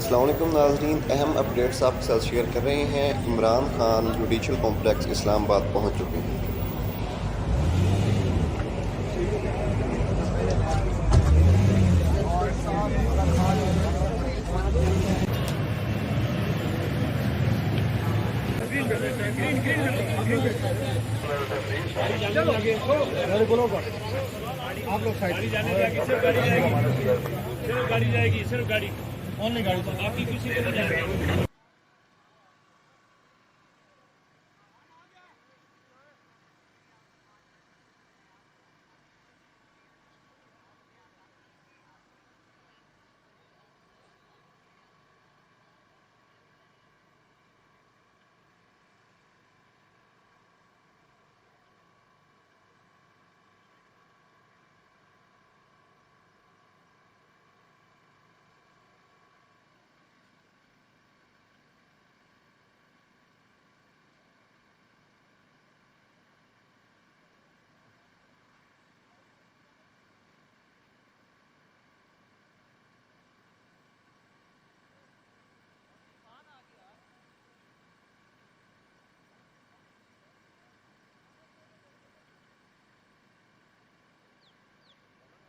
अस्सलाम वालेकुम नाज़रीन, अहम अपडेट्स आपके साथ शेयर कर रहे हैं। इमरान खान जूडिशल कॉम्पलेक्स इस्लामाबाद पहुंच चुके हैं। आप लोग साइड गाड़ी जाएगी, सिर्फ गाड़ी, ओनली गाड़ी, आपकी किसी को नहीं जाएगी।